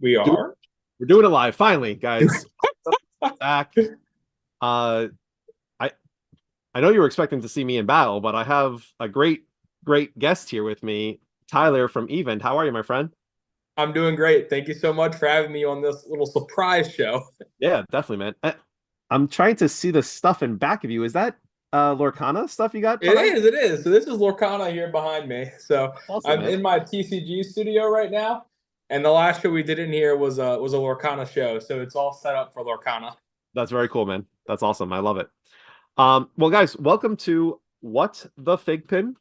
We Do are. We're doing it live finally, guys. Back. Uh, I I know you were expecting to see me in battle, but I have a great guest here with me, Tyler from Event. How are you, my friend? I'm doing great. Thank you so much for having me on this little surprise show. Yeah, definitely, man. I'm trying to see the stuff in back of you. Is that Lorcana stuff you got It behind? is, it is. So this is Lorcana here behind me. So That's awesome, I'm man. in my TCG studio right now, and the last show we did in here was a Lorcana show. So it's all set up for Lorcana. That's very cool, man. That's awesome. I love it. Well, guys, welcome to What the Fig Pin.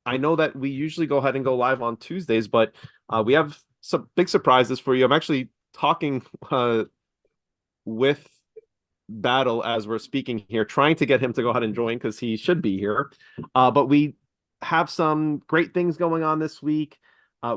I know that we usually go ahead and go live on Tuesdays, but we have some big surprises for you. I'm actually talking with Battle as we're speaking here, trying to get him to go ahead and join because he should be here. But we have some great things going on this week.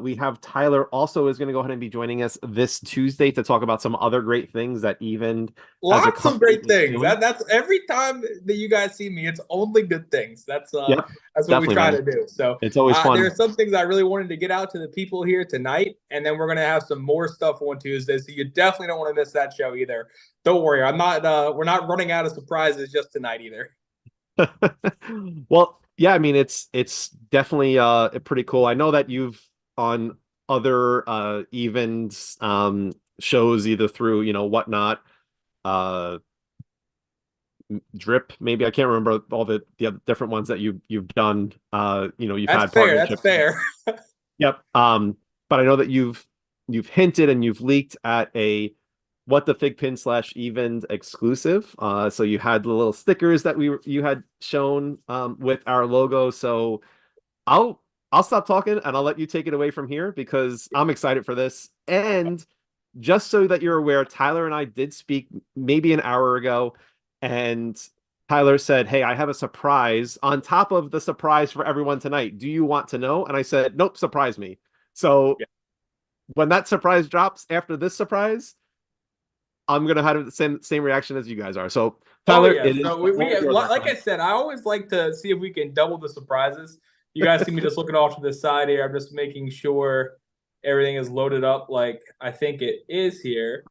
We have Tyler also is going to go ahead and be joining us this Tuesday to talk about some other great things that Even as a Lots of company great is things. doing. That's every time that you guys see me, it's only good things. Yep, That's what we definitely, try man. to do. So It's always there fun. are some things I really wanted to get out to the people here tonight, and then we're gonna have some more stuff on Tuesday. So you definitely don't want to miss that show either. Don't worry, I'm not. We're not running out of surprises just tonight either. Well, yeah, I mean it's definitely pretty cool. I know that you've on other events shows either through, whatnot, uh Drip, maybe I can't remember all the other different ones that you've done. You've That's had fair. That's partnerships. fair. Yep. But I know that you've hinted and you've leaked at a What the Fig Pin / Even exclusive. So you had the little stickers that you had shown with our logo. So I'll I'll stop talking and I'll let you take it away from here because I'm excited for this. And just so that you're aware, Tyler and I did speak maybe an hour ago, and Tyler said, "Hey, I have a surprise on top of the surprise for everyone tonight. Do you want to know?" And I said, "Nope, surprise me." So Yeah. when that surprise drops after this surprise, I'm gonna have the same reaction as you guys are. So Oh Tyler, yeah. it is So the floor is yours, my like I friend. said, I always like to see if we can double the surprises. You guys see me just looking off to the side here. I'm just making sure everything is loaded up like I think it is here.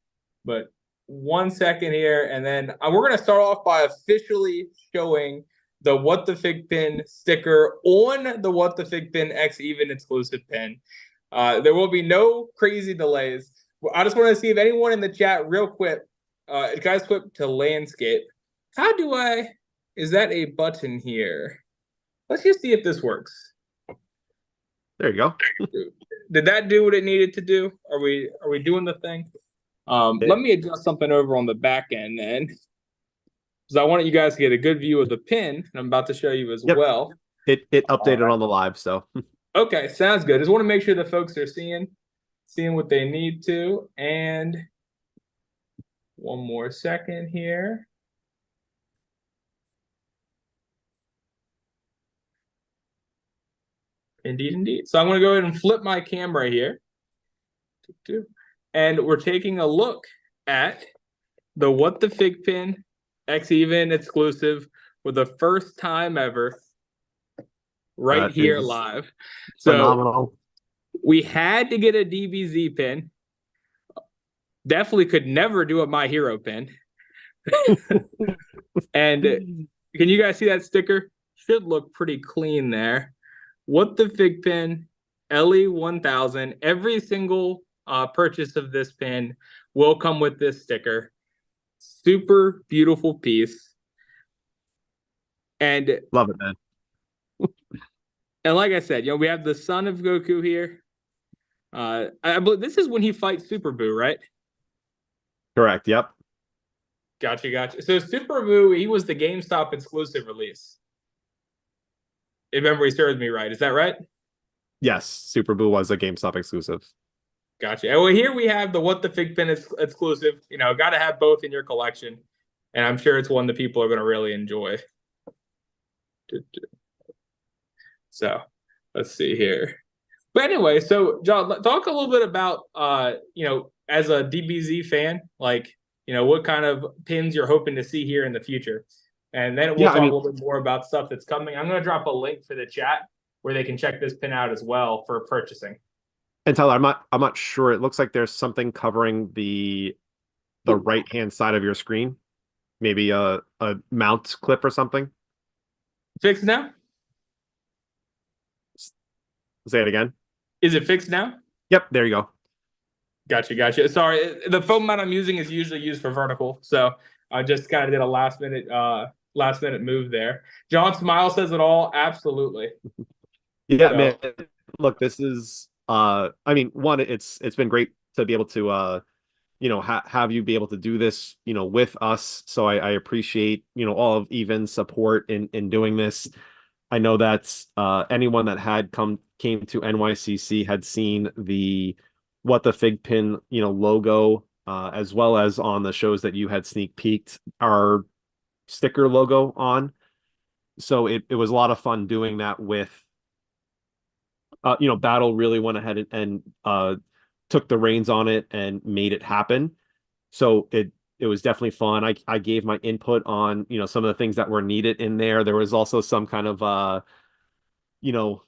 But 1 second here, and then we're gonna start off by officially showing the What the Fig Pin sticker on the What the Fig Pin X Even exclusive pin. There will be no crazy delays. I just want to see if anyone in the chat, real quick, guys, flip to landscape. How do I? Is that a button here? Let's just see if this works. There you go. Did that do what it needed to do? Are we doing the thing? Let It, me adjust something over on the back end then, because I wanted you guys to get a good view of the pin, and I'm about to show you as yep, well. it All updated right. on the live, so Okay, sounds good. Just want to make sure the folks are seeing what they need to. And one more second here. Indeed, indeed. So I'm going to go ahead and flip my camera here. And we're taking a look at the What the Fig Pin X Even exclusive for the first time ever right that here is live. So phenomenal. we had to get a DBZ pin. Definitely could never do a My Hero pin. And can you guys see that sticker? Should look pretty clean there. What the Fig Pin LE 1000. Every single purchase of this pin will come with this sticker. Super beautiful piece. And Love it, man. like I said, we have the son of Goku here. I believe this is when he fights Super Buu, right? Correct. Yep. Gotcha, gotcha. So Super Buu, he was the GameStop exclusive release. If memory serves me right, is that right? Yes, Super Boo was a GameStop exclusive. Gotcha. And well, here we have the What the Fig Pin is exclusive. Got to have both in your collection, and I'm sure it's one that people are going to really enjoy. So let's see here. But anyway, so John, talk a little bit about as a DBZ fan, like what kind of pins you're hoping to see here in the future, and then we'll Yeah, I talk mean, a little bit more about stuff that's coming. I'm going to drop a link for the chat where they can check this pin out as well for purchasing. And Tyler, I'm not sure. It looks like there's something covering the right hand side of your screen. Maybe a mount clip or something. Fixed now? Say it again. Is it fixed now? Yep, there you go. Gotcha, gotcha. Sorry, the phone mount I'm using is usually used for vertical, so I just kind of did a last minute move there. John Smile says it all. Absolutely. Yeah, man. So Look, this is I mean, one, it's been great to be able to have you be able to do this, with us. So I appreciate, all of Evan's support in doing this. I know that anyone that had came to NYCC had seen the what the Fig Pin, logo, as well as on the shows that you had sneak peeked our sticker logo on. So it was a lot of fun doing that with Battle really went ahead and took the reins on it and made it happen. So it was definitely fun. I gave my input on, some of the things that were needed in there. There was also some kind of you know,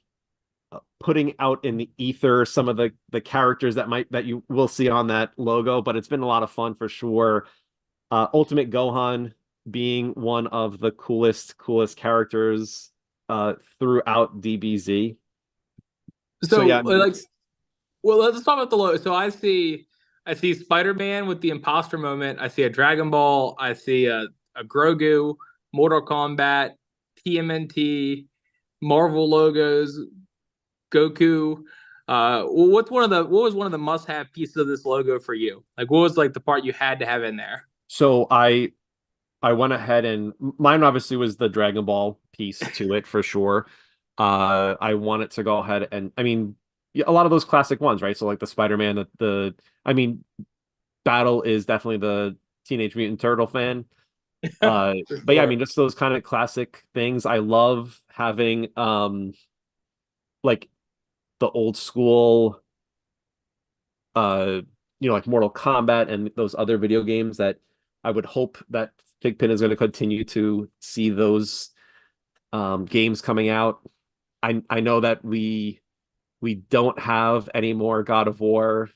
putting out in the ether some of the characters that you will see on that logo, but it's been a lot of fun for sure. Ultimate Gohan being one of the coolest characters throughout DBZ. So so yeah, like well, let's talk about the logo. So I see Spider-Man with the imposter moment. I see a Dragon Ball. I see a Grogu, Mortal Kombat, TMNT, Marvel logos, Goku. What was one of the must-have pieces of this logo for you? Like, what was like the part you had to have in there? so I went ahead and mine obviously was the Dragon Ball piece to it for sure. I wanted to go ahead and I mean yeah, a lot of those classic ones, right? So like the Spider-Man, the I mean Battle is definitely the Teenage Mutant Turtle fan. For But yeah, I mean sure. just those kind of classic things. I love having like the old school uh like Mortal Kombat and those other video games that I would hope that FiGPiN is going to continue to see those games coming out. I know that we don't have any more God of War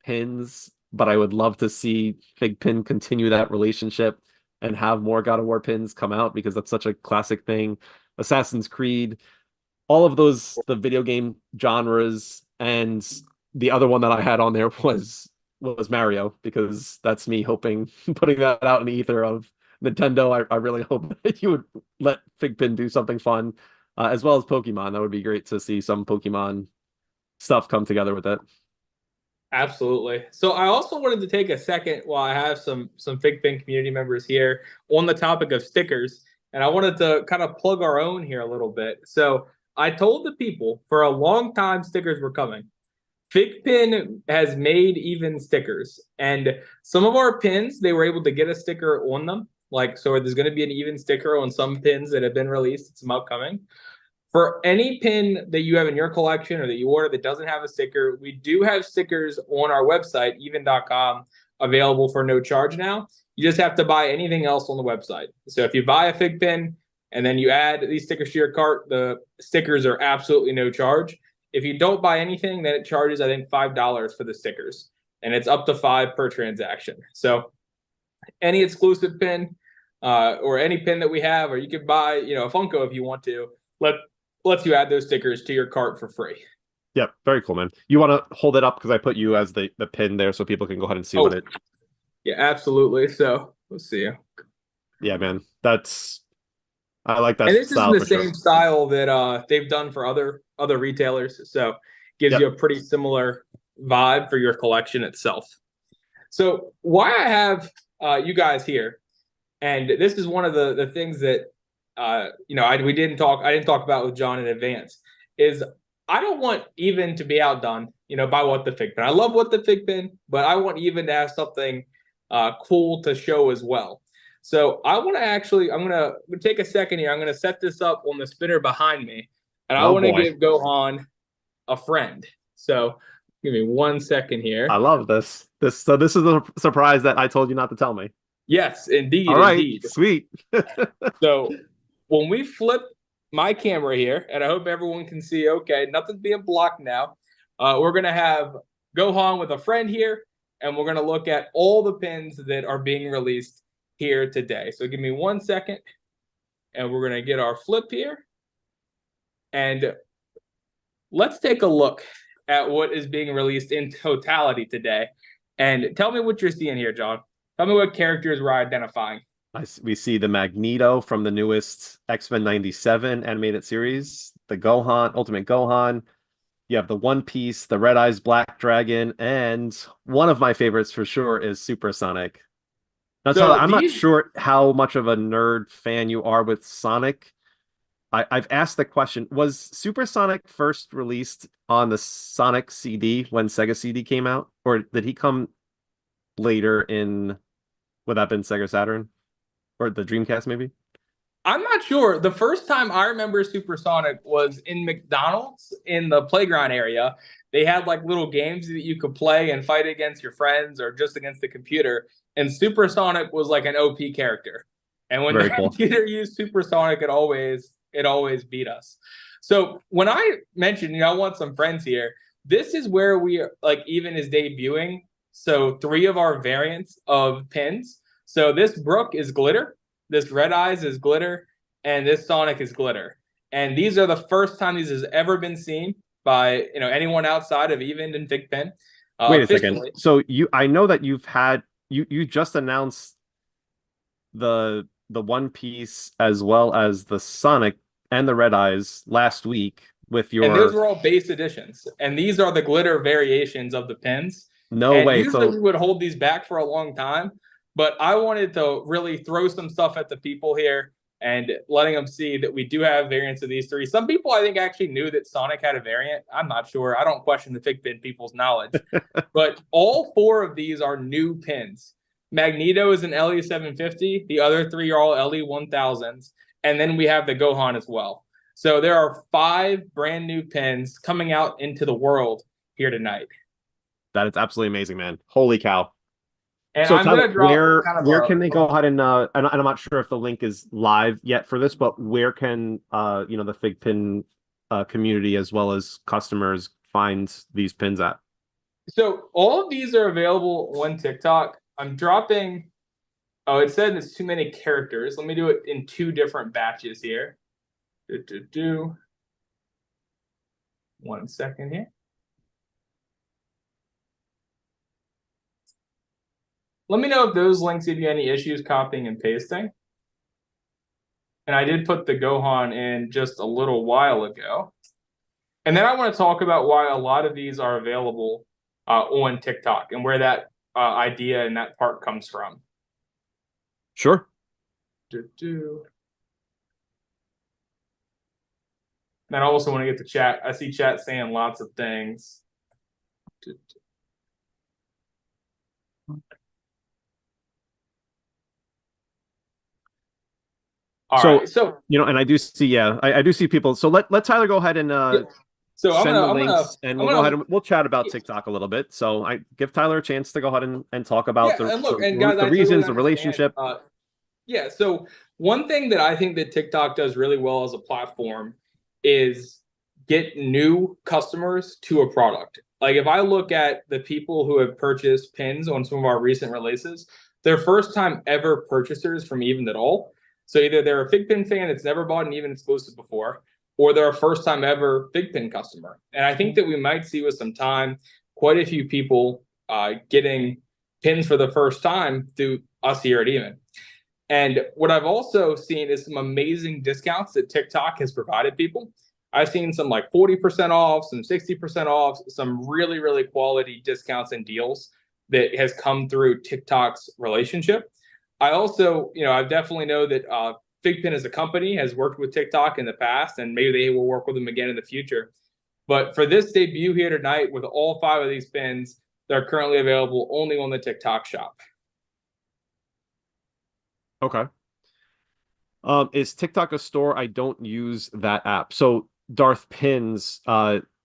pins, but I would love to see FiGPiN continue that relationship and have more God of War pins come out because that's such a classic thing. Assassin's Creed, all of those the video game genres, and the other one that I had on there was Mario because that's me hoping putting that out in the ether of Nintendo. I really hope that you would let FiGPiN do something fun, as well as Pokemon. That would be great to see some Pokemon stuff come together with it. Absolutely. So I also wanted to take a second while I have some FigPin community members here on the topic of stickers, and I wanted to kind of plug our own here a little bit. So I told the people for a long time stickers were coming. FigPin has made even stickers, and some of our pins they were able to get a sticker on them. Like so, there's going to be an even sticker on some pins that have been released. Some upcoming. For any pin that you have in your collection or that you order that doesn't have a sticker, we do have stickers on our website, even.com, available for no charge now. You just have to buy anything else on the website. So if you buy a fig pin and then you add these stickers to your cart, the stickers are absolutely no charge. If you don't buy anything, then it charges, I think, $5 for the stickers. And it's up to five per transaction. So any exclusive pin or any pin that we have, or you could buy, a Funko if you want to. Let lets you add those stickers to your cart for free. Yep, very cool, man. You want to hold it up because I put you as the pin there so people can go ahead and see Oh, what it. yeah, absolutely. So let's see. Yeah, man. I like And that this is in style the for sure. same style that they've done for other retailers. So gives you Yep. a pretty similar vibe for your collection itself. So why I have you guys here, and this is one of the things that I didn't talk about with John in advance, is I don't want even to be outdone, by What the Fig Pin. I love What the Fig Pin, but I want even to have something cool to show as well. So I want to actually, I'm gonna take a second here. I'm gonna set this up on the spinner behind me, and I Oh want to boy. give Gohan a friend. So give me 1 second I here. love this. This is the surprise that I told you not to tell me. Yes, indeed, All right, indeed. sweet. So when we flip my camera here, and I hope everyone can see okay, nothing's being blocked now. We're gonna have Gohan with a friend here, and we're gonna look at all the pins that are being released here today. So give me 1 second, and we're gonna get our flip here, and let's take a look at what is being released in totality today. And tell me what you're seeing here, John. Tell me what characters we're identifying. We see the Magneto from the newest X-Men 97 animated series, the Gohan, Ultimate Gohan. You have the One Piece, the Red Eyes Black Dragon, and one of my favorites for sure is Supersonic. Now, Tyler, So I'm not these, sure how much of a nerd fan you are with Sonic. I've asked the question, was Supersonic first released on the Sonic CD when Sega CD came out? Or did he come later in, would that have been Sega Saturn? Or the Dreamcast, maybe? I'm not sure. The first time I remember Supersonic was in McDonald's in the playground area. They had like little games that you could play and fight against your friends or just against the computer. And Supersonic was like an OP character. And when the Very cool. computer used Supersonic, it always beat us. So when I mentioned, I want some friends here. This is where we like even is debuting. So three of our variants of pins. So this Brook is glitter, this Red Eyes is glitter, and this Sonic is glitter. And these are the first time these has ever been seen by anyone outside of Even and FiGPiN Wait a second. officially. So I know that you just announced the One Piece as well as the Sonic and the Red Eyes last week with And those your were all base editions. And these are the glitter variations of the pins. no And way. usually we So would hold these back for a long time, but I wanted to really throw some stuff at the people here and letting them see that we do have variants of these three. Some people I think actually knew that Sonic had a variant. I'm not sure. I don't question the FiGPiN people's knowledge, but all four of these are new pins. Magneto is an LE750. The other three are all LE1000s. And then we have the Gohan as well. So there are five brand new pins coming out into the world here tonight. that is absolutely amazing, man. Holy cow. And So I'm Tyler, gonna drop kind of where can they a go ahead and and I'm not sure if the link is live yet for this, but where can the FigPin community as well as customers find these pins at? so all of these are available on TikTok. I'm dropping. Oh, it said it's too many characters. Let me do it in two different batches here. 1 second here. Let me know if those links give you any issues copying and pasting. And I did put the Gohan in just a little while ago. And then I want to talk about why a lot of these are available on TikTok and where that idea and that part comes from. Sure. And I also want to get to chat. I see chat saying lots of things. All So, right. So and I do see, yeah, I do see people. So let Tyler go ahead and yeah. So I'm send gonna the I'm gonna links and I'm we'll go ahead gonna and we'll chat about TikTok a little bit. So I give Tyler a chance to go ahead and talk about yeah. And look, and guys, the I totally reasons, the understand. relationship. Yeah. So one thing that I think that TikTok does really well as a platform is get new customers to a product. Like if I look at the people who have purchased pins on some of our recent releases, they're first time ever purchasers from Even at all. So either they're a FigPin fan that's never bought an Even exclusive before, or they're a first time ever FigPin customer. And I think that we might see with some time quite a few people getting pins for the first time through us here at Even. And what I've also seen is some amazing discounts that TikTok has provided people. I've seen some like 40% off, some 60% off, some really, really quality discounts and deals that has come through TikTok's relationship. I also, I definitely know that FigPin as a company has worked with TikTok in the past, and maybe they will work with them again in the future. But for this debut here tonight with all five of these pins, they're currently available only on the TikTok shop. Okay. Is TikTok a store? I don't use that app. So Darth Pins,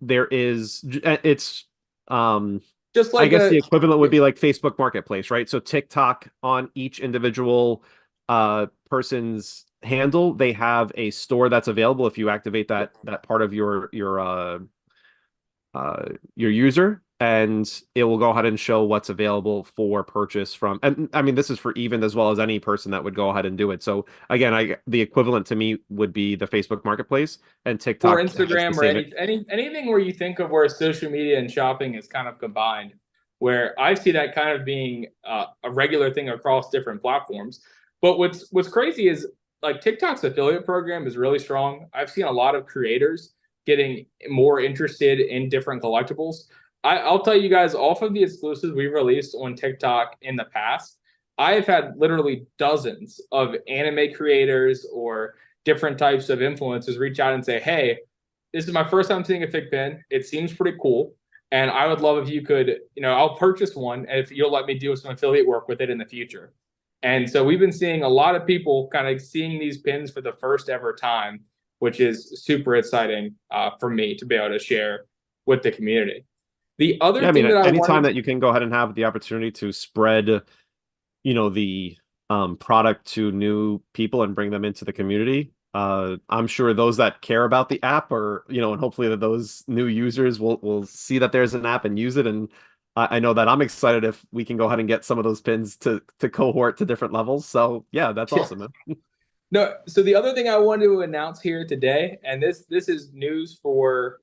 there is it's Just I like guess a the equivalent would be like Facebook Marketplace, right? So TikTok on each individual person's handle, they have a store that's available if you activate that part of your your user, and it will go ahead and show what's available for purchase from. And I mean, this is for even as well as any person that would go ahead and do it. So again, the equivalent to me would be the Facebook Marketplace, and Or TikTok has the Instagram or same. anything where you think of where social media and shopping is kind of combined, where I see that kind of being a regular thing across different platforms. But what's crazy is like TikTok's affiliate program is really strong. I've seen a lot of creators getting more interested in different collectibles. I'll tell you guys, off of the exclusives we've released on TikTok in the past, I have had literally dozens of anime creators or different types of influencers reach out and say, "Hey, this is my first time seeing a FiGPiN. It seems pretty cool, and I would love if you could, I'll purchase one, and if you'll let me do some affiliate work with it in the future." And so we've been seeing a lot of people kind of seeing these pins for the first ever time, which is super exciting for me to be able to share with the community. The Yeah, other I mean, thing that I anytime wanted, that you can go ahead and have the opportunity to spread, the product to new people and bring them into the community, I'm sure those that care about the app, or and hopefully that those new users will see that there's an app and use it. And I know that I'm excited if we can go ahead and get some of those pins to cohort to different levels. So yeah, that's yeah. awesome, man. No, so the other thing I wanted to announce here today, and this is news for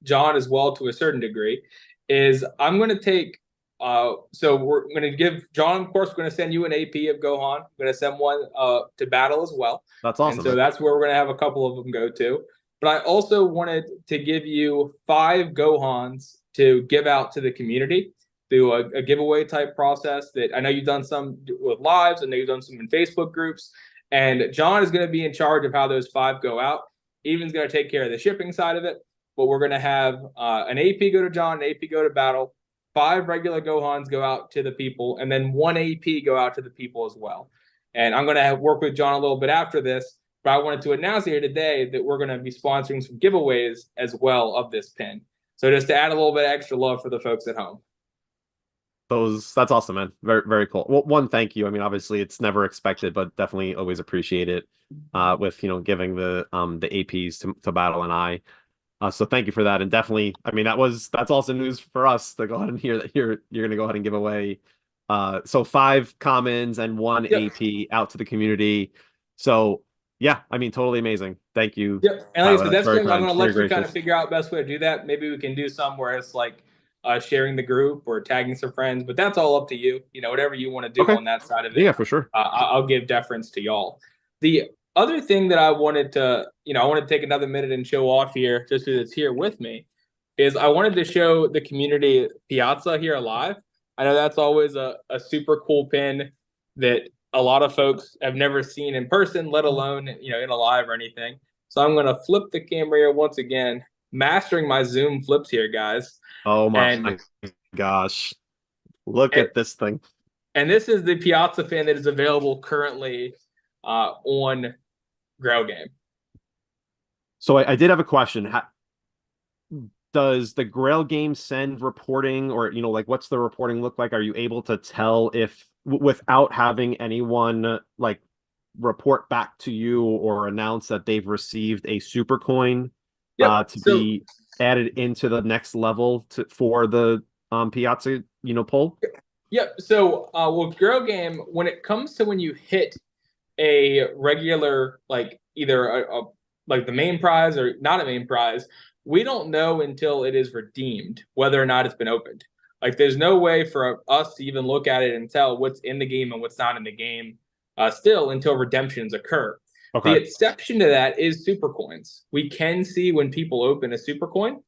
John as well to a certain degree, is I'm going to take. So we're going to give John, of course, we're going to send you an AP of Gohan. We're going to send one to battle as well, That's and awesome, so man. that's where we're going to have a couple of them go to. But I also wanted to give you 5 Gohans to give out to the community through a giveaway type process. That I know you've done some with lives. I know you've done some in Facebook groups. And John is going to be in charge of how those 5 go out. Evan's going to take care of the shipping side of it. But we're going to have an AP go to John, an AP go to Battle, 5 regular Gohans go out to the people, and then 1 AP go out to the people as well. And I'm going to work with John a little bit after this, but I wanted to announce here today that we're going to be sponsoring some giveaways as well of this pin. So just to add a little bit of extra love for the folks at home. That's awesome, man. Very, very cool. Well, one, thank you. I mean, obviously it's never expected, but definitely always appreciate it with giving the APs to Battle and so thank you for that. And definitely, I mean, that's also news for us to go ahead and hear that you're gonna go ahead and give away so 5 commons and 1 Yep. AP out to the community. So yeah, I mean, totally amazing. Thank you, Yep. And like I Tyler. said, That's that's very going. I'm kind, going to very let you kind of gracious. figure out best way to do that. Maybe we can do some where it's like sharing the group or tagging some friends, but that's all up to you. Whatever you want to do Okay. on that side of it, Yeah, for sure. I'll give deference to y'all. The other thing that I wanted to, I want to take another minute and show off here, just because it's here with me, is I wanted to show the community Piazza here live. I know that's always a super cool pin that a lot of folks have never seen in person, let alone in a live or anything. So I'm going to flip the camera here once again, mastering my zoom flips here, guys. Oh And my gosh. Look and, at this thing. and this is the Piazza pin that is available currently on Grail Game. So I did have a question. Does the Grail game send reporting, or like what's the reporting look like? Are you able to tell if without having anyone like report back to you or announce that they've received a super coin Yep. to So be added into the next level for the Piazza pull? yep. So with Grail Game, when it comes to when you hit a regular like either like the main prize or not a main prize, we don't know until it is redeemed whether or not it's been opened. Like there's no way for us to even look at it and tell what's in the game and what's not in the game still until redemptions occur. The Okay. exception to that is super coins. We can see when people open a super coin.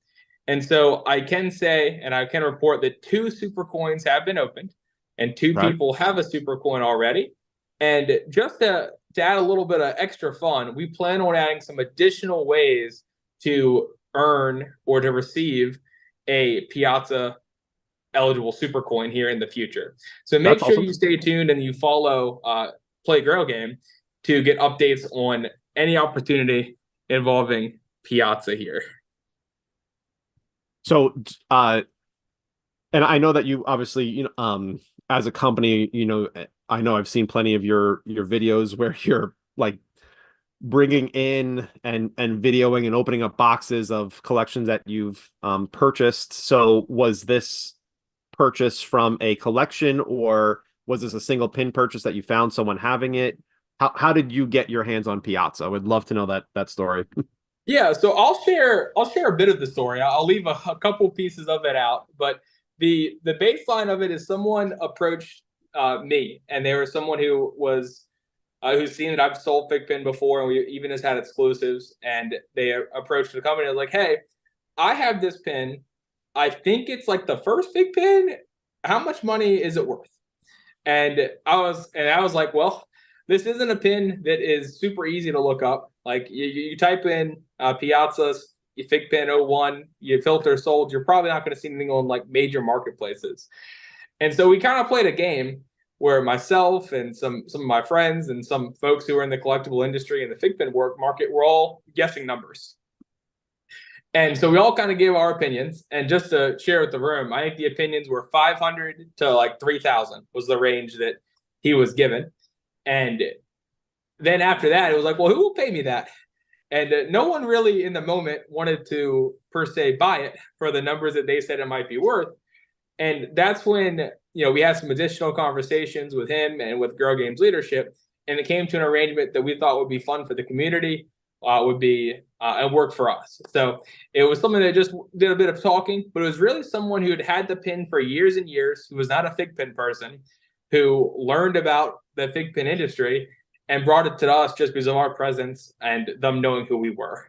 And so I can say, and I can report that 2 super coins have been opened and 2 Right. people have a super coin already. And just to add a little bit of extra fun, we plan on adding some additional ways to earn or to receive a Piazza eligible super coin here in the future. So make That's sure awesome. you stay tuned and you follow Play Grail Game to get updates on any opportunity involving Piazza here. So and I know that you obviously, as a company, I know I've seen plenty of your videos where you're like bringing in and videoing and opening up boxes of collections that you've purchased. So was this purchase from a collection, or was this a single pin purchase that you found someone having it? How did you get your hands on Piazza? I would love to know that story. Yeah, so I'll share a bit of the story. I'll leave a couple pieces of it out, but the baseline of it is someone approached me, and they were someone who was who's seen that I've sold FiGPiN before, and we even has had exclusives, and they approached the company and was like, "Hey, I have this pin. I think it's like the first FiGPiN. How much money is it worth?" And I was like, well, this isn't a pin that is super easy to look up. Like you type in Piazza's FiGPiN '01, you filter sold, you're probably not going to see anything on like major marketplaces. And so we kind of played a game where myself and some of my friends and some folks who are in the collectible industry and the FiGPiN work market were all guessing numbers. And so we all kind of gave our opinions. And just to share with the room, I think the opinions were 500 to like 3,000 was the range that he was given. And then after that, it was like, well, who will pay me that? And no one really in the moment wanted to per se buy it for the numbers that they said it might be worth. And that's when, we had some additional conversations with him and with Girl Games leadership. And it came to an arrangement that we thought would be fun for the community, would be and work for us. So it was something that just did a bit of talking, but it was really someone who had had the pin for years and years, who was not a FiGPiN person, who learned about the FiGPiN industry and brought it to us just because of our presence and them knowing who we were.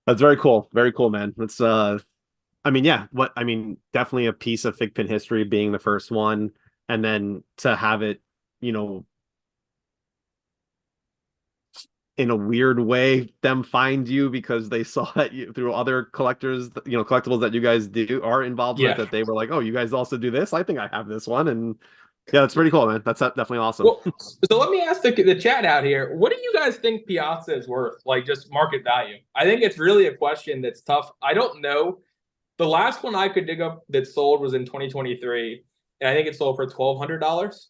That's very cool. Very cool, man. That's I mean, yeah, definitely a piece of FiGPiN history being the first one, and then to have it, you know, in a weird way, them find you because they saw that you through other collectors, collectibles that you guys do are involved with, Yeah. that they were like, oh, you guys also do this? I think I have this one. And yeah, that's pretty cool, man. That's definitely awesome. Well, so let me ask the chat out here. What do you guys think Piazza is worth? Like just market value? I think it's really a question that's tough. I don't know. The last one I could dig up that sold was in 2023, and I think it sold for $1,200.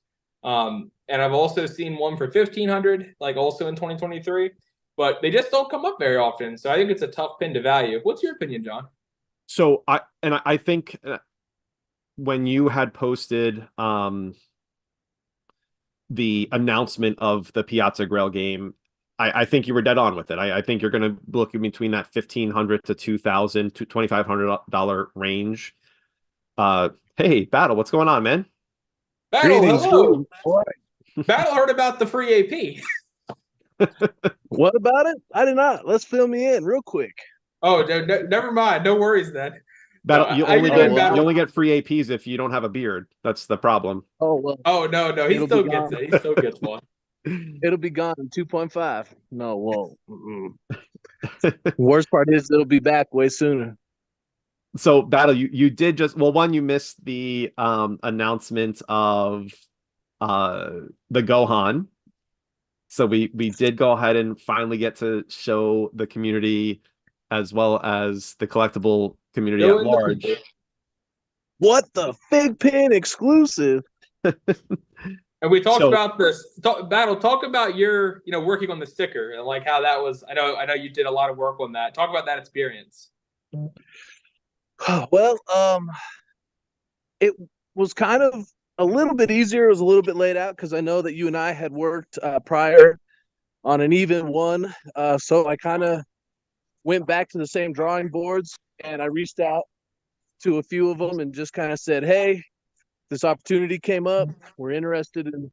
And I've also seen one for 1,500, like also in 2023, but they just don't come up very often. So I think it's a tough pin to value. What's your opinion, John? So I think when you had posted the announcement of the Piazza Grail game, I think you were dead on with it. I think you're going to look in between that 1,500 to 2,000 to $2,500 range. Hey, Battle, what's going on, man? Battle, Greetings, hello. greetings. Battle heard about the free AP. What about it? I did not. Let's fill me in real quick. Oh, never mind. No worries then. So Battle, you how only you get doing, you Battle? only get free APs if you don't have a beard. That's the problem. Oh well, Oh no, he it'll be still gets gone. it. He still gets one. It'll be gone in 2.5. No, whoa. Worst part is it'll be back way sooner. So, Battle, you did just, well, one, you missed the announcement of uh the Gohan. So we did go ahead and finally get to show the community as well as the collectible community Fill at in the people. large. What the FiGPiN exclusive? And we talked So about this Battle. Talk about your, working on the sticker and like how that was. I know you did a lot of work on that. Talk about that experience. Well, it was kind of a little bit easier. It was a little bit laid out because I know that you and I had worked prior on an even one. So I kind of went back to the same drawing boards and I reached out to a few of them and just kind of said, hey, this opportunity came up. We're interested in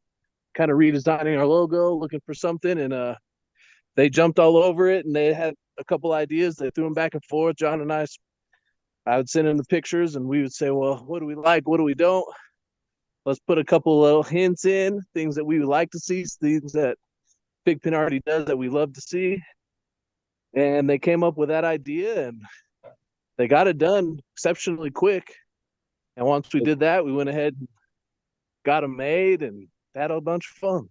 kind of redesigning our logo, looking for something. And they jumped all over it and they had a couple ideas. They threw them back and forth. John and I would send them the pictures and we would say, well, what do we like? What do we don't? Let's put a couple little hints in, things that we would like to see, things that FiGPiN already does that we love to see. And they came up with that idea and they got it done exceptionally quick. And once we did that, we went ahead and got them made and had a bunch of fun.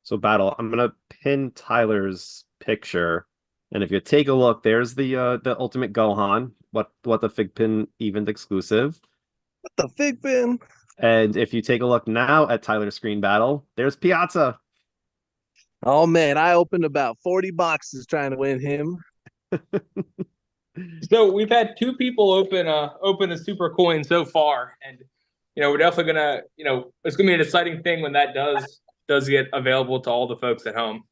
so Battle, I'm gonna pin Tyler's picture, and if you take a look, there's the Ultimate Gohan, what the FiGPiN event exclusive. What the FiGPiN? And if you take a look now at Tyler's screen, Battle, there's Piazza. Oh man, I opened about 40 boxes trying to win him. So we've had two people open a super coin so far, and we're definitely gonna it's gonna be an exciting thing when that does get available to all the folks at home.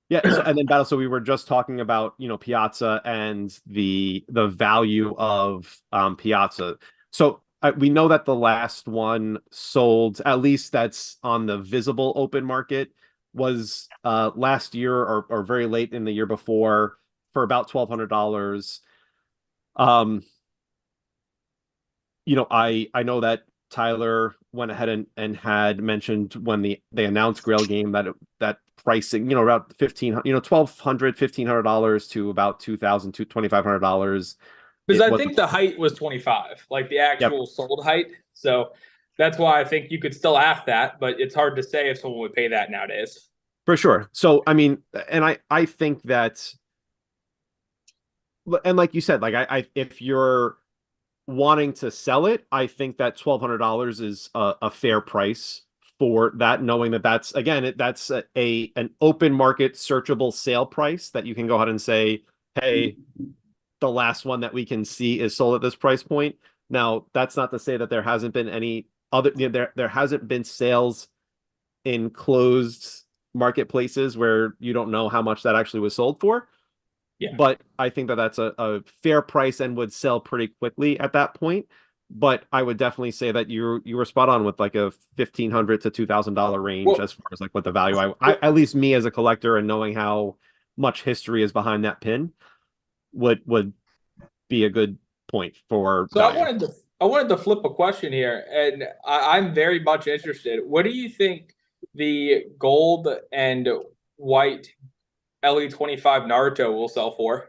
Yeah, so and then Battle, so we were just talking about, Piazza and the value of Piazza. So we know that the last one sold, at least that's on the visible open market, was last year or very late in the year before for about $1,200. Um, I know that Tyler went ahead and had mentioned when they announced Grail Game that pricing, about 15, 1,200, $1,500 to about 2,000 to $2,500. Because It I was, think the height was 25, like the yep, actual sold height. So that's why I think you could still ask that, but it's hard to say if someone would pay that nowadays. for sure. So, I mean, and I think that, and like you said, like if you're wanting to sell it, I think that $1,200 is a fair price for that, knowing that that's again that's an open market searchable sale price that you can go ahead and say, hey, the last one that we can see is sold at this price point. Now, that's not to say that there hasn't been any other, there hasn't been sales in closed marketplaces where you don't know how much that actually was sold for. Yeah. But I think that that's a fair price and would sell pretty quickly at that point. But I would definitely say that you were spot on with like a $1,500 to $2,000 range Well, as far as like what the value I at least me as a collector and knowing how much history is behind that pin would be a good point for so value. I wanted to flip a question here, and I'm very much interested. What do you think the gold and white LE25 Naruto will sell for?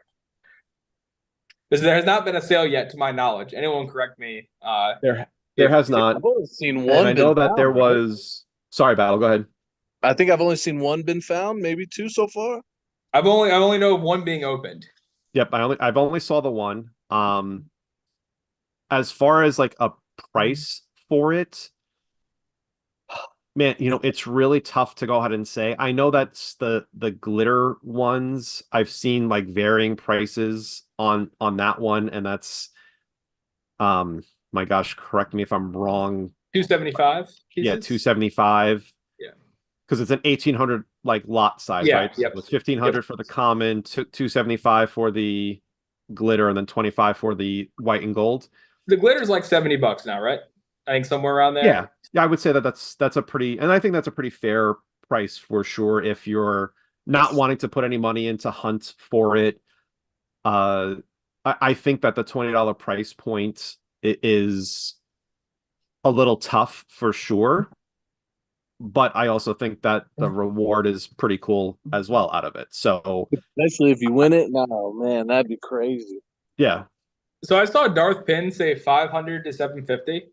Because there has not been a sale yet, to my knowledge. Anyone correct me? There If has not, I've only seen and I one been know that there found, right? was. Sorry, Battle. Go ahead. I think I've only seen one been found, maybe two so far. I only know of one being opened. Yep, I've only saw the one. As far as like a price for it, man, it's really tough to go ahead and say. I know that's the glitter ones. I've seen like varying prices on that one, and that's my gosh, correct me if I'm wrong. 275 Yeah, pieces. 275 Yeah. because it's an 1,800 like lot size, Yeah. right? So Yep. it's Yep. 1,500 for the common, 275 for the glitter, and then 25 for the white and gold. The glitter's like $70 now, right? I think somewhere around there. Yeah, I would say that that's a pretty, and I think that's a pretty fair price for sure if you're not wanting to put any money into hunt for it. Uh, I think that the $20 price point is a little tough for sure, but I also think that the reward is pretty cool as well out of it. So Especially if you win it. No, man, that'd be crazy. yeah, So I saw Darth Pin say 500 to 750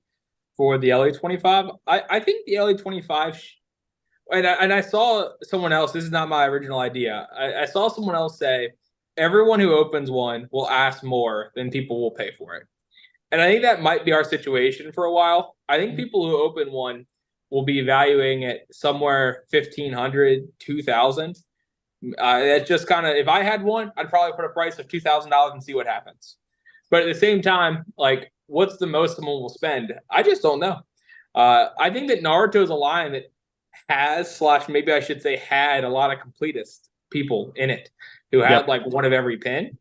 for the LA 25. I think the LA 25 and I saw someone else. This is not my original idea. I saw someone else say everyone who opens one will ask more than people will pay for it. And I think that might be our situation for a while. I think people who open one will be valuing it somewhere 1,500, 2,000. That's just kind of, if I had one, I'd probably put a price of $2,000 and see what happens. But at the same time, like, what's the most someone will spend? I just don't know. I think that Naruto is a line that has, slash, maybe I should say, had a lot of completist people in it who had yep. like one of every pin.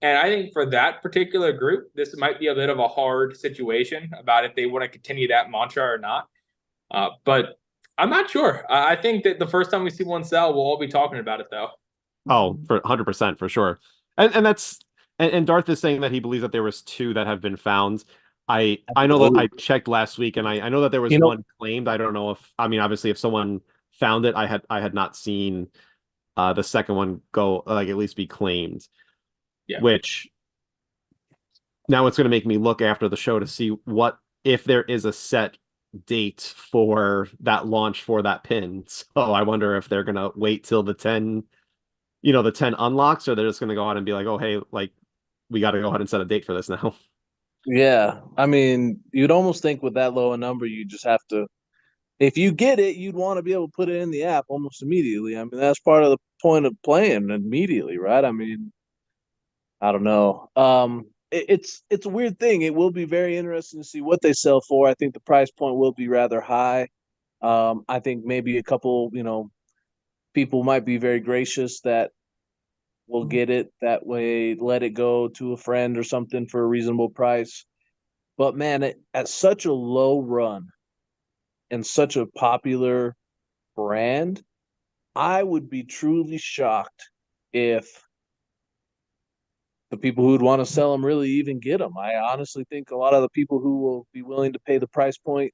And I think for that particular group, this might be a bit of a hard situation about if they want to continue that mantra or not. But I'm not sure. I think that the first time we see one sell, we'll all be talking about it, though. Oh, for 100% for sure. And that's and Darth is saying that he believes that there was two that have been found. I know that I checked last week and I know that there was You know, one claimed. I don't know if I mean obviously if someone found it, I had not seen the second one go like at least be claimed, Yeah. which now it's going to make me look after the show to see what if there is a set date for that launch for that pin. So I wonder if they're going to wait till the 10 unlocks, or they're just going to go out and be like, oh, hey, like, we got to go ahead and set a date for this now. 'Cause, yeah. I mean, you'd almost think with that low a number, you just have to. if you get it, you'd want to be able to put it in the app almost immediately. I mean, that's part of the point of playing immediately, right? I mean, I don't know. It's a weird thing. It will be very interesting to see what they sell for. I think the price point will be rather high. I think maybe a couple, people might be very gracious that will get it that way, let it go to a friend or something for a reasonable price. But man, at such a low run and such a popular brand, I would be truly shocked if the people who would want to sell them really even get them. I honestly think a lot of the people who will be willing to pay the price point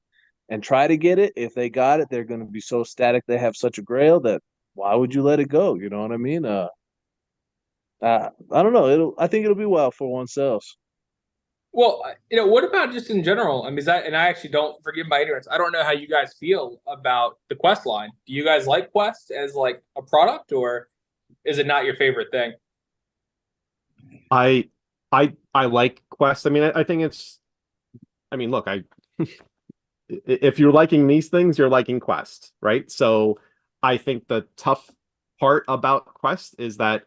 and try to get it, if they got it, they're going to be so ecstatic they have such a grail that why would you let it go? You know what I mean? I don't know. I think it'll be well for oneself. Well, what about just in general? I mean, and I actually don't, forgive my ignorance. I don't know how you guys feel about the Quest line. Do you guys like Quest as like a product, or is it not your favorite thing? I I like Quest. I mean, I think it's. I mean, look, if you're liking these things, you're liking Quest, right? So I think the tough part about Quest is that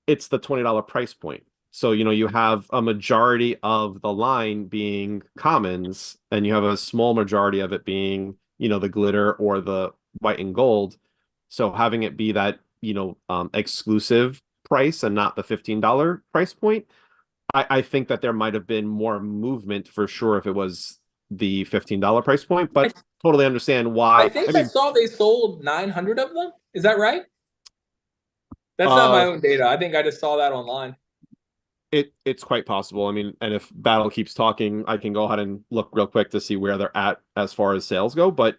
it's the $20 price point. So, you have a majority of the line being commons, and you have a small majority of it being, the glitter or the white and gold. So having it be that, exclusive price and not the $15 price point, I think that there might have been more movement for sure if it was the $15 price point, I, but totally understand I why. I think I mean, saw they sold 900 of them. Is that right? That's not my uh, own data. I think I just saw that online. it's quite possible. I mean, and if Battle keeps talking, I can go ahead and look real quick to see where they're at as far as sales go. But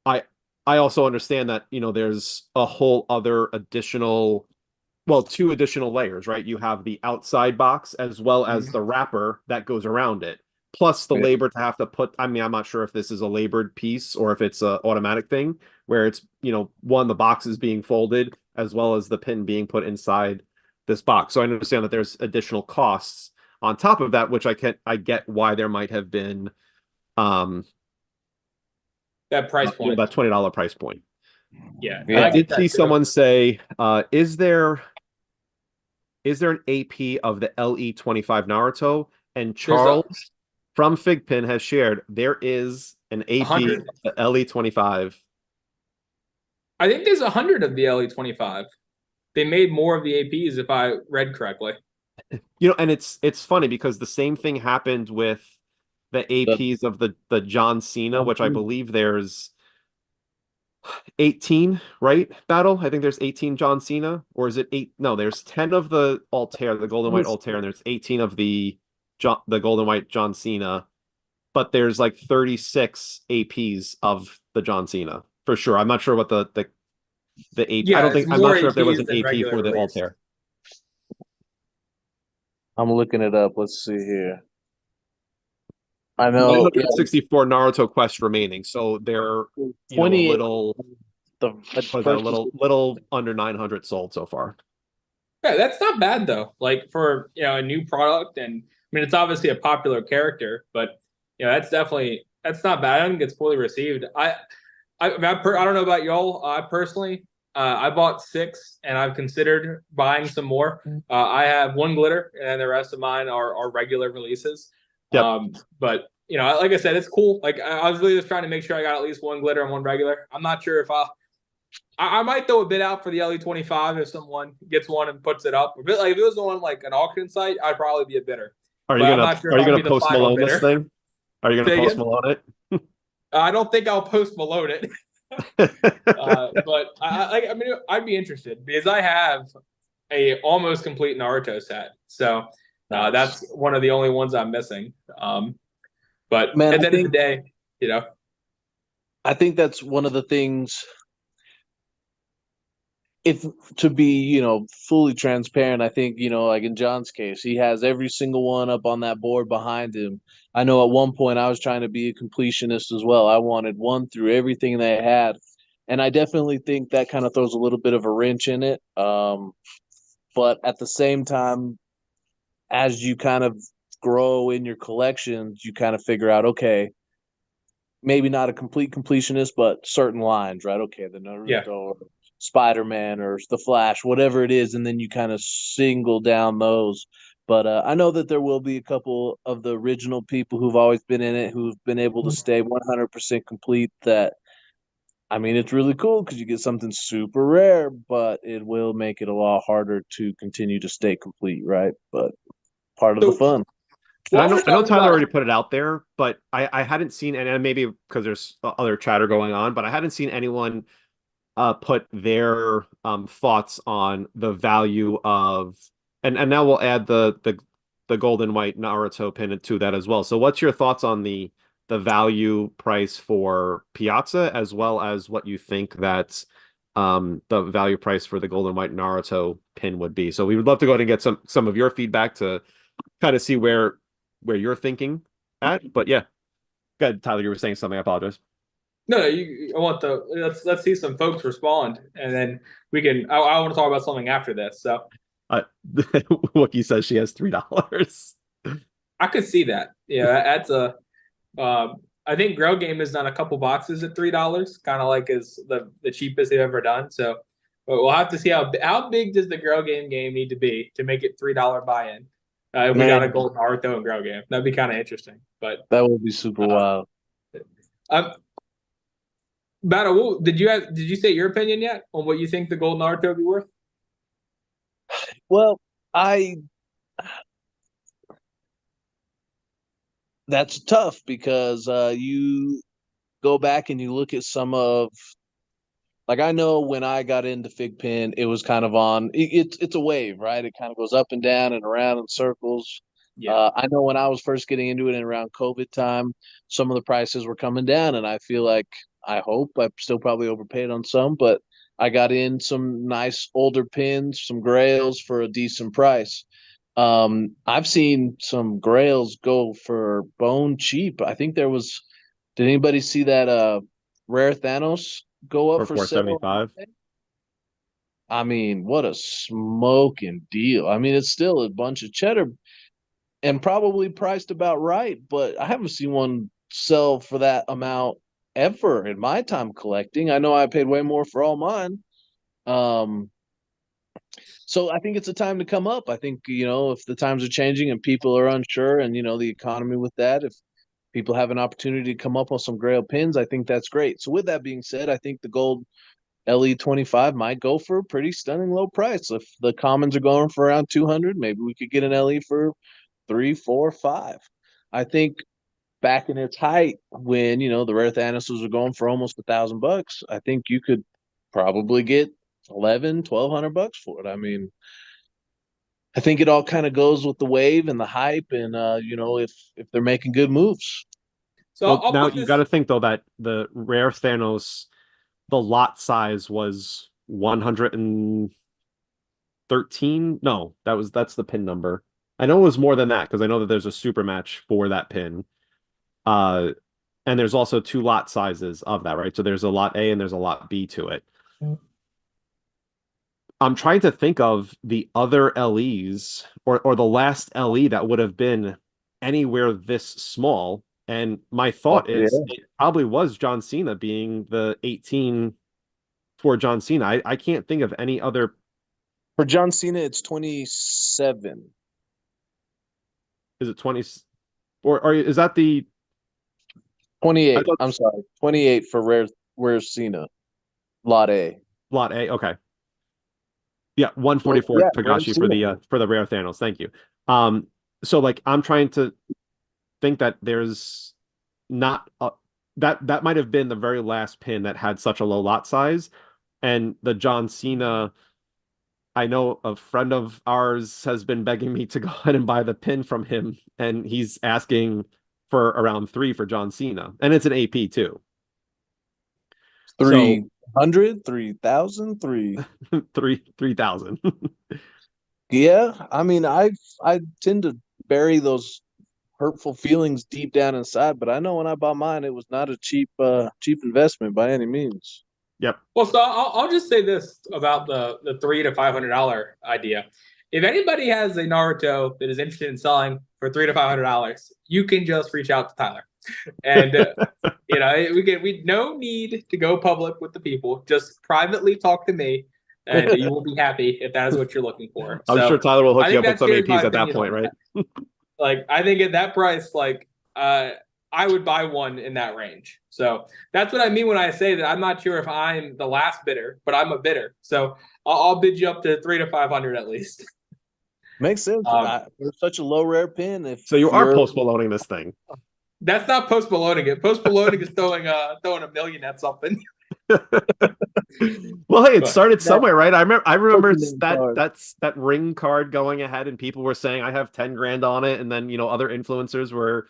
I I also understand that, there's a whole other additional, well, two additional layers, right? You have the outside box as well as Mhm. the wrapper that goes around it, plus the Yeah. labor to have to put. I mean, I'm not sure if this is a labored piece or if it's a automatic thing where it's, one, the box is being folded as well as the pin being put inside this box. So I understand that there's additional costs on top of that, which I get why there might have been um That price point. that $20 price point. Yeah, I I Yeah. get did see that too. someone say, is there an AP of the LE25 Naruto? And There's Charles from FiGPiN has shared there is an a AP hundred. of the LE25. I think there's 100 of the LE25. They made more of the APs if I read correctly. And it's funny because the same thing happened with the The APs of the John Cena, which I believe there's 18, right? Battle. I think there's 18 John Cena, or is it eight? No, there's 10 of the Altair, the golden white Altair, and there's 18 of the golden white John Cena, but there's like 36 APs of the John Cena for sure. I'm not sure what the AP. I Yeah, don't it's think I'm not more sure if there was APs an than AP regular for the released. Altair. I'm looking it up. Let's see here. I know, yeah, 964 Naruto quests remaining, so they're a 28. little I what is that, a purchased little under 900 sold so far. Yeah, that's not bad though. Like for a new product, and I mean it's obviously a popular character, but that's not bad. I don't think it's poorly received. I don't know about y'all. I personally, I bought six, and I've considered buying some more. I have one glitter, and the rest of mine are regular releases. Yep. But like I said, it's cool. Like I was really just trying to make sure I got at least one glitter and one regular. I'm not sure if I might throw a bid out for the LE25 if someone gets one and puts it up. If it was on like an auction site, I'd probably be a bidder. Are you But I'm gonna not sure are if you I'd gonna be the post final Malone this bidder. thing? Are you gonna Say post again? Malone it? I don't think I'll post Malone it. But I mean, I'd be interested because I have a almost complete Naruto set. So nice. that's one of the only ones I'm missing. But Man, at the end of the day, I think that's one of the things. If to be, fully transparent, I think, like in John's case, he has every single one up on that board behind him. I know at one point I was trying to be a completionist as well. I wanted one through everything they had. And I definitely think that kind of throws a little bit of a wrench in it. But at the same time, as you kind of grow in your collections, you kind of figure out, okay, maybe not a complete completionist, but certain lines, right? Okay, the Yeah. Naruto or Spider-Man or the Flash, whatever it is, and then you kind of single down those. But I know that there will be a couple of the original people who've always been in it who've been able to stay 100% complete. That I mean, it's really cool because you get something super rare, but it will make it a lot harder to continue to stay complete, right? But part of the So fun. And while we're I know talking Tyler about already put it out there, but I hadn't seen, and maybe because there's other chatter going on, but I hadn't seen anyone put their thoughts on the value of, and now we'll add the gold and white Naruto pin to that as well. So what's your thoughts on the value price for Piazza, as well as what you think that the value price for the gold and white Naruto pin would be? So we would love to go ahead and get some of your feedback to kind of see where you're thinking at. But yeah, go ahead, Tyler, you were saying something. I apologize. no, I want the let's see some folks respond, and then we can. I want to talk about something after this. So Uh, Wookie says she has $3. I could see that. Yeah, that's a. I think Grow Game has done a couple boxes at $3, kind of like is the cheapest they've ever done. So, but we'll have to see how big does the Grow game need to be to make it $3 buy-in. If we got a Man, gold Naruto and Grow Game, that'd be kind of interesting. But that would be super uh, wild. um, Battle, did you state your opinion yet on what you think the gold Naruto would be worth? Well, I that's tough because you go back and you look at some of like I know when I got into FiGPiN, it was kind of on it's a wave, right? It kind of goes up and down and around in circles. Yeah. I know when I was first getting into it and around COVID time, some of the prices were coming down, and I feel like I hope I still probably overpaid on some, but I got in some nice older pins, some grails for a decent price. I've seen some grails go for bone cheap. I think there was. Did anybody see that rare Thanos go up For for sale? 475. I mean, what a smoking deal. I mean, it's still a bunch of cheddar and probably priced about right, but I haven't seen one sell for that amount ever in my time collecting. I know I paid way more for all mine. Um, so I think it's a time to come up. I think, if the times are changing and people are unsure and, the economy with that, if people have an opportunity to come up on some grail pins, I think that's great. So with that being said, I think the gold LE25 might go for a pretty stunning low price. If the commons are going for around 200, maybe we could get an LE for 3, 4, 5. I think back in its height when, the rare Thanases were going for almost $1,000, I think you could probably get 11, 1,200 bucks for it. I mean, I think it all kind of goes with the wave and the hype and if they're making good moves. So Well, I'll now put you got this. to think though that the rare Thanos, the lot size was 113. No, that's the pin number. I know it was more than that because I know that there's a super match for that pin. Uh, and there's also two lot sizes of that, right? So there's a lot A and there's a lot B to it. I'm trying to think of the other LEs or the last LE that would have been anywhere this small. And my Oh, thought yeah. is it probably was John Cena being the 18 for John Cena. I can't think of any other. For John Cena, it's 27. Is it 20 or is that the I 28. thought I'm sorry. 28 for rare Cena. Lot A. lot A? Okay. Yeah, Well, 144 yeah, rare Togashi Cena. for the rare Thanos. Thank you. So like I'm trying to think that there's not that might have been the very last pin that had such a low lot size. And the John Cena, I know a friend of ours has been begging me to go ahead and buy the pin from him, and he's asking for around 3 for John Cena, and it's an AP too. So 300, 3,000, 3. 3,000. Yeah, I mean, I tend to bury those hurtful feelings deep down inside, but I know when I bought mine, it was not a cheap investment by any means. Yep. Well, so I'll just say this about the $300 to $500 idea. If anybody has a Naruto that is interested in selling for $300 to $500, you can just reach out to Tyler. And we no need to go public with the people. Just privately talk to me, and you will be happy if that is what you're looking for. I'm sure Tyler will hook I you think up with that some shares my APs at that opinion point, on right? that. Like, I think at that price, like, I would buy one in that range. So that's what I mean when I say that I'm not sure if I'm the last bidder, but I'm a bidder. So I'll bid you up to 300 to 500 at least. Makes sense. For such a low rare pin, if So you are you're post Maloning this thing. That's not post Maloning it. Post Maloning is throwing a million at something. Well, hey, it But started somewhere, right? I remember card. that ring card going ahead, and people were saying I have 10 grand on it, and then other influencers were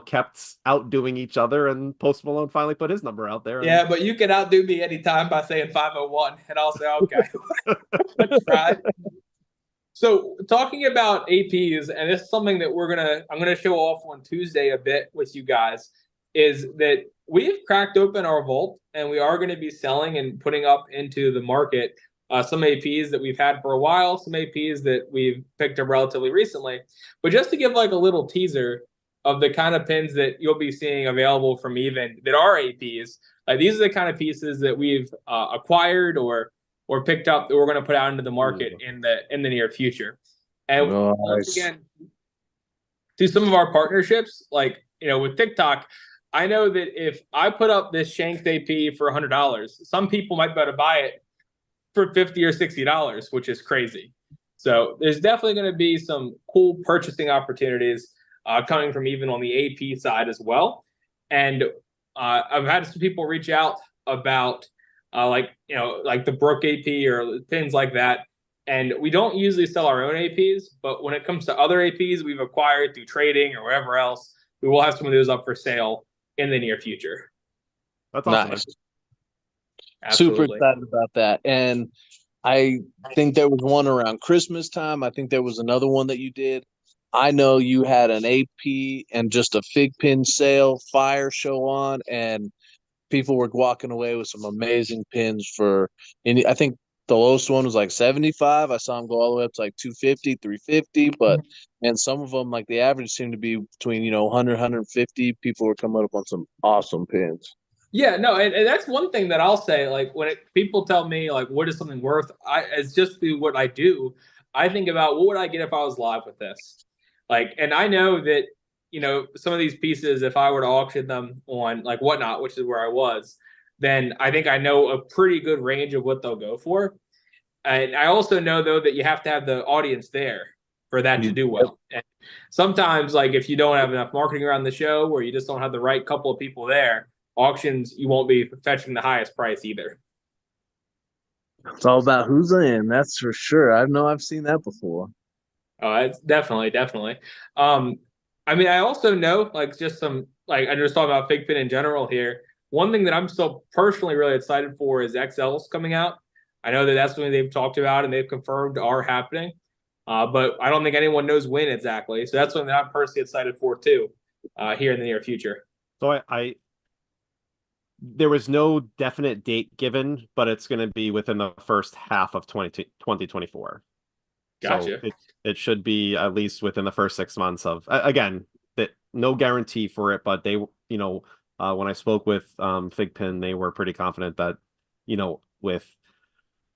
kept outdoing each other, and Post Malone finally put his number out there. yeah, but you can outdo me anytime by saying 501, and I'll say okay. I tried. So talking about APs, and this is something that I'm gonna show off on Tuesday a bit with you guys, is that we've cracked open our vault, and we are going to be selling and putting up into the market some APs that we've had for a while, some APs that we've picked up relatively recently. But just to give like a little teaser of the kind of pins that you'll be seeing available from Even that are APs, like these are the kind of pieces that we've acquired or picked up that we're going to put out into the market in the near future. And once again, through some of our partnerships, like with TikTok, I know that if I put up this Shanks AP for $100, some people might be able to buy it for $50 or $60, which is crazy. So there's definitely going to be some cool purchasing opportunities coming from Even on the AP side as well. And I've had some people reach out about like the Brook AP or pins like that. And we don't usually sell our own APs, but when it comes to other APs we've acquired through trading or wherever else, we will have some of those up for sale in the near future. That's awesome. Nice. Absolutely. Super excited about that. And I think there was one around Christmas time. I think there was another one that you did. I know you had an AP and just a FiGPiN sale fire show on, and people were walking away with some amazing pins and I think the lowest one was like 75. I saw them go all the way up to like 250, 350, and some of them, like the average seemed to be between 100, 150. People were coming up on some awesome pins. Yeah, no, and that's one thing that I'll say. Like when people tell me like what is something worth, it's just through what I do. I think about what would I get if I was live with this, like, and I know that some of these pieces, if I were to auction them on like Whatnot, which is where I was, then I think I know a pretty good range of what they'll go for. And I also know though that you have to have the audience there for that to do well. And sometimes, like if you don't have enough marketing around the show, or you just don't have the right couple of people there, auctions you won't be fetching the highest price either. It's all about who's in, that's for sure. I know I've seen that before. Oh, it's definitely. I mean, I also know like just some like I just talking about FiGPiN in general here. One thing that I'm still personally really excited for is XLs coming out. I know that that's something they've talked about and they've confirmed are happening, but I don't think anyone knows when exactly. So that's something that I'm personally excited for too, here in the near future. So there was no definite date given, but it's going to be within the first half of 2024. Gotcha. So it should be at least within the first 6 months of, again, that no guarantee for it, but they, when I spoke with FiGPiN, they were pretty confident that, with,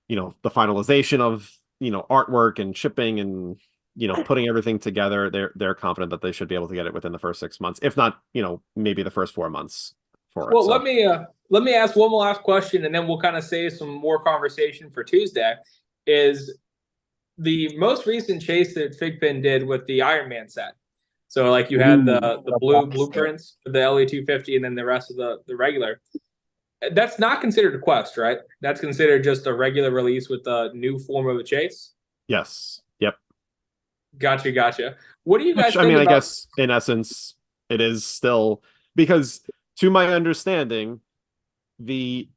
the finalization of, artwork and shipping and, putting everything together, they're confident that they should be able to get it within the first 6 months, if not, maybe the first 4 months. Well, let me ask one more last question, and then we'll kind of save some more conversation for Tuesday. Is the most recent chase that FiGPiN did with the Iron Man set? So like you had the blue blueprints for the LE250, and then the rest of the regular. That's not considered a quest, right? That's considered just a regular release with a new form of a chase. Yes. Yep. Gotcha. What do you guys think I mean, about? I guess in essence, it is still because, to my understanding, the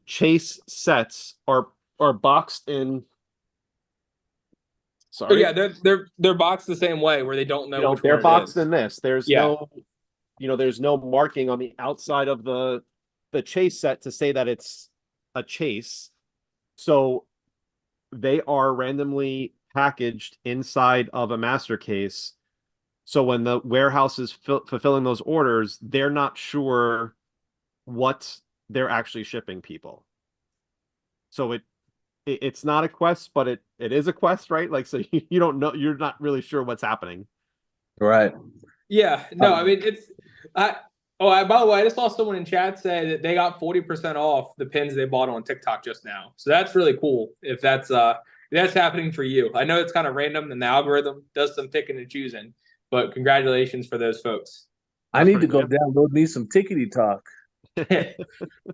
chase sets are boxed in. Sorry. Oh, yeah, they're boxed the same way where they don't know which they're one boxed it is. in this. There's there's no marking on the outside of the chase set to say that it's a chase. So they are randomly packaged inside of a master case. So when the warehouse is fulfilling those orders, they're not sure what they're actually shipping people. So it's not a quest, but it is a quest, right? Like, so you don't know, you're not really sure what's happening. Right. Yeah, no, I mean it's I by the way, I just saw someone in chat say that they got 40% off the pins they bought on TikTok just now. So that's really cool if that's happening for you. I know it's kind of random and the algorithm does some picking and choosing, but congratulations for those folks. I That's need to pretty go good. download me some tickety talk.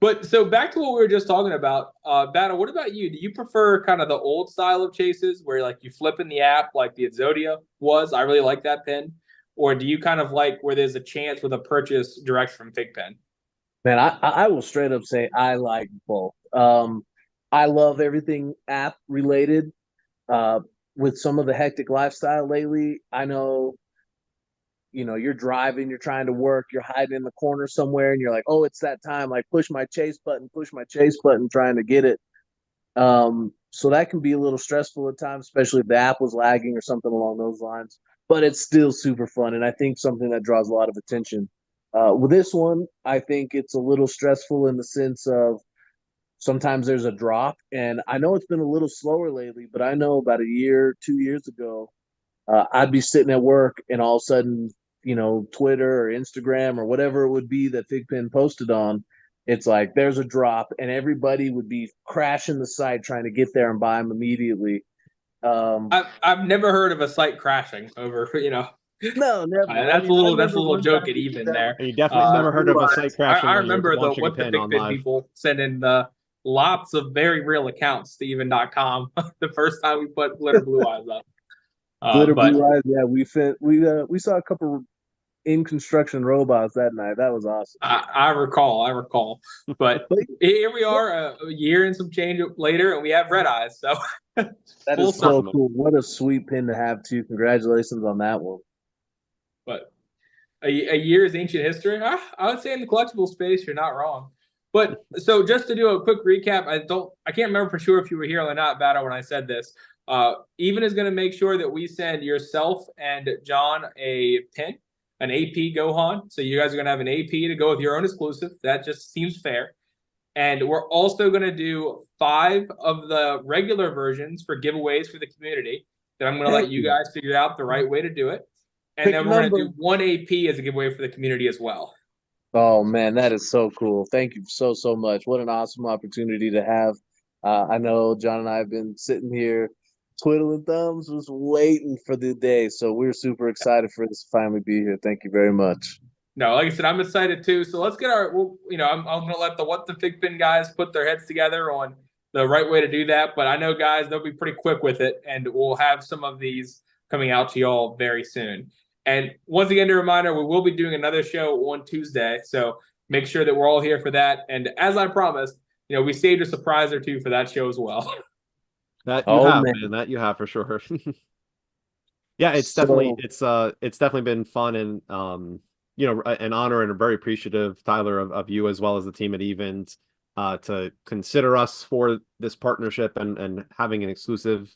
But so back to what we were just talking about, Battle. What about you? Do you prefer kind of the old style of chases where like you flip in the app like the Exodia was? I really like that pin. Or do you kind of like where there's a chance with a purchase direct from FiGPiN? Man, I will straight up say I like both. I love everything app related. Uh, with some of the hectic lifestyle lately, I know, you're driving, you're trying to work, you're hiding in the corner somewhere, and you're like, oh, it's that time. Like push my chase button, trying to get it. So that can be a little stressful at times, especially if the app was lagging or something along those lines. But it's still super fun, and I think something that draws a lot of attention. With this one, I think it's a little stressful in the sense of sometimes there's a drop, and I know it's been a little slower lately, but I know about a year, 2 years ago, I'd be sitting at work, and all of a sudden, Twitter or Instagram or whatever it would be that FigPin posted on, it's like there's a drop, and everybody would be crashing the site trying to get there and buy them immediately. I've never heard of a site crashing over, No, never. I that's a mean, I little remember one joke time at we did even that there. And you definitely with never heard Blue of a Eyes. site crashing I when you're remember the launching a what the pin on FiGPiN live. people sending lots of very real accounts to even.com the first time we put Glitter Blue Eyes up. Glitter But Blue Eyes. Yeah, we saw a couple in construction robots that night. That was awesome. I recall. But here we are, a year and some change later, and we have red eyes. So That full is so circle. cool. What a sweet pin to have too. Congratulations on that one. But a year is ancient history. I would say in the collectible space, you're not wrong. But so just to do a quick recap, I can't remember for sure if you were here or not, Battle, when I said this. Even is going to make sure that we send yourself and John a pin, an AP Gohan. So you guys are going to have an AP to go with your own exclusive. That just seems fair. And we're also going to do 5 of the regular versions for giveaways for the community that I'm going to let you guys figure out the right way to do it. And Pick then a we're going to number. do 1 AP as a giveaway for the community as well. Oh man, that is so cool. Thank you so much. What an awesome opportunity to have. I know John and I have been sitting here twiddling thumbs, was waiting for the day. So we're super excited for this to finally be here. Thank you very much. No, like I said, I'm excited too. So let's get I'm going to let the What the FigPin guys put their heads together on the right way to do that. But I know, guys, they'll be pretty quick with it, and we'll have some of these coming out to y'all very soon. And once again, a reminder, we will be doing another show on Tuesday. So make sure that we're all here for that. And as I promised, we saved a surprise or two for that show as well. That you Oh have, man. man. That you have for sure. Yeah, So it's definitely been fun and an honor and I'm very appreciative, Tyler, of you as well as the team at Event to consider us for this partnership and having an exclusive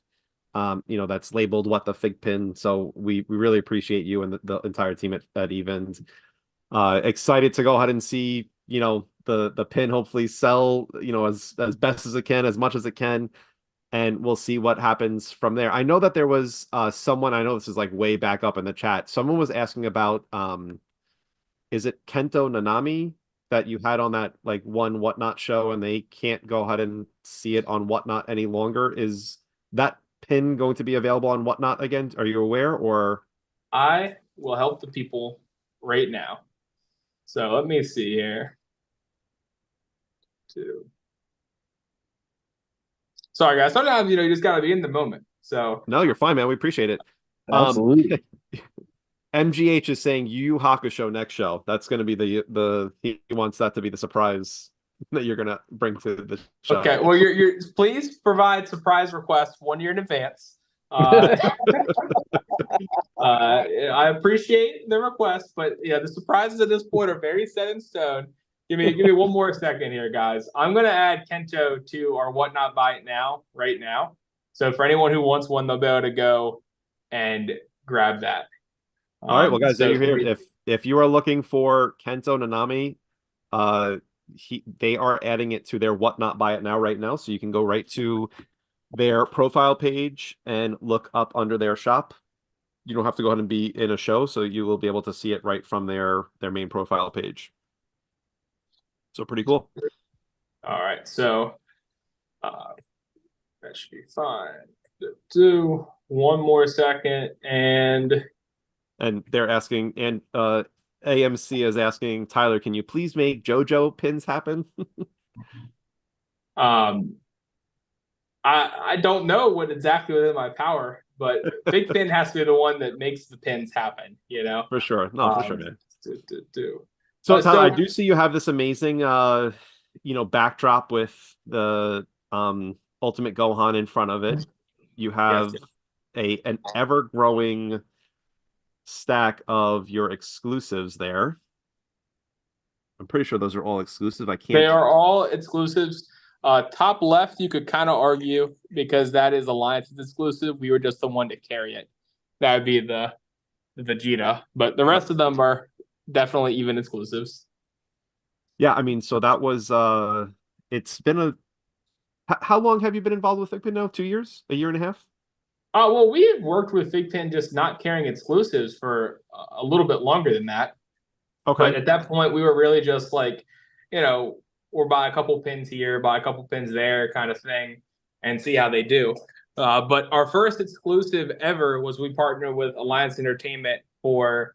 that's labeled What the FigPiN. So we really appreciate you and the entire team at Event. Excited to go ahead and see, the pin hopefully sell, as best as it can, as much as it can, and we'll see what happens from there. I know that there was someone, I know this is like way back up in the chat. Someone was asking about is it Kento Nanami that you had on that like one Whatnot show and they can't go ahead and see it on Whatnot any longer? Is that pin going to be available on Whatnot again? Are you aware, or I will help the people right now. So let me see here. 2. Sorry, guys. Sometimes you just gotta be in the moment. So no, you're fine, man. We appreciate it. absolutely. MGH is saying Yu Yu Hakusho next show. That's going to be the he wants that to be the surprise that you're going to bring to the show. okay. Well, you're please provide surprise requests 1 year in advance. I appreciate the request, but the surprises at this point are very set in stone. Give me 1 more second here, guys. I'm gonna add Kento to our Whatnot Buy It Now right now. So for anyone who wants one, they'll be able to go and grab that. All right, well, guys, there So you hear it. If you are looking for Kento Nanami, they are adding it to their Whatnot Buy It Now right now, so you can go right to their profile page and look up under their shop. You don't have to go ahead and be in a show, so you will be able to see it right from their main profile page. So pretty cool. all right, so that should be fine. Do one more second, and they're asking, and AMC is asking, Tyler, can you please make JoJo pins happen? I don't know what exactly within my power, but FiGPiN has to be the one that makes the pins happen. For sure, no, for sure, man. So Tyler, I do see you have this amazing, backdrop with the Ultimate Gohan in front of it. You have an ever-growing stack of your exclusives there. I'm pretty sure those are all exclusive. They are all exclusives. Top left, you could kind of argue because that is Alliance's exclusive. We were just the one to carry it. That would be the Vegeta, but the rest of them are definitely even exclusives. Yeah, I mean, so that was it's been how long have you been involved with FiGPiN now? 2 years? A year and a half? Well, we have worked with FiGPiN just not carrying exclusives for a little bit longer than that. Okay. But at that point, we were really just like, we'll buy a couple pins here, buy a couple pins there kind of thing, and see how they do. But our first exclusive ever was we partnered with Alliance Entertainment for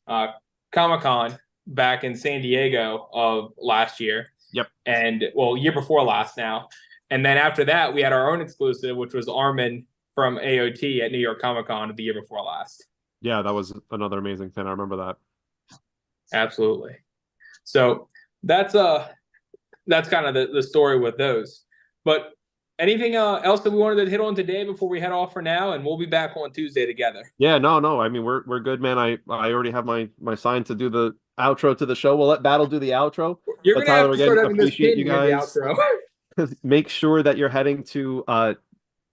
Comic-Con back in San Diego of last year. Yep. And, year before last now. And then after that, we had our own exclusive, which was Armin from AOT at New York Comic-Con the year before last. Yeah, that was another amazing thing. I remember that. Absolutely. So that's kind of the story with those. But anything else that we wanted to hit on today before we head off for now, and we'll be back on Tuesday together. Yeah, no. I mean, we're good, man. I already have my sign to do the outro to the show. We'll let Battle do the outro. You're gonna Tyler, have to start again, having this appreciate pin you near the guys. outro. Make sure that you're heading to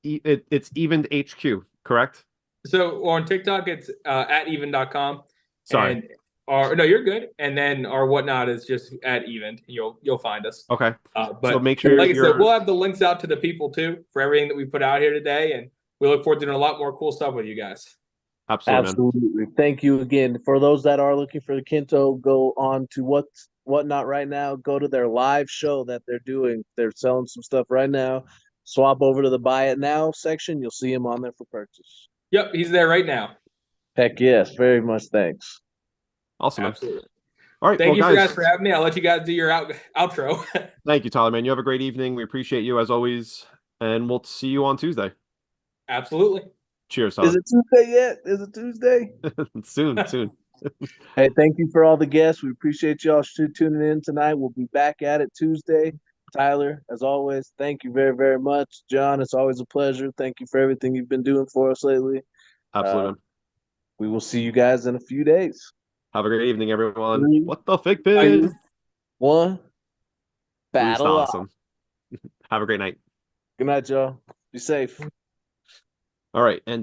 it's Evened HQ, correct? So on TikTok, it's at even.com. Sorry. No, you're good. And then our whatnot is just at even. You'll find us. Okay. But so make sure, like I said, we'll have the links out to the people too for everything that we put out here today, and we look forward to doing a lot more cool stuff with you guys. Absolutely. Thank you again. For those that are looking for the Kento, go on to whatnot right now. Go to their live show that they're doing. They're selling some stuff right now. Swap over to the Buy It Now section. You'll see him on there for purchase. Yep, he's there right now. Heck yes. Very much thanks. Awesome. Absolutely. All right. Thank you guys for having me. I'll let you guys do your outro. Thank you, Tyler, man. You have a great evening. We appreciate you as always. And we'll see you on Tuesday. Absolutely. Cheers, Tyler. Is it Tuesday yet? Is it Tuesday? Soon. Hey, thank you for all the guests. We appreciate y'all tuning in tonight. We'll be back at it Tuesday. Tyler, as always, thank you very, very much. John, it's always a pleasure. Thank you for everything you've been doing for us lately. Absolutely. We will see you guys in a few days. Have a great evening, everyone. What the FiGPiN? 1. Battle awesome. Have a great night. Good night, y'all. Be safe. All right. And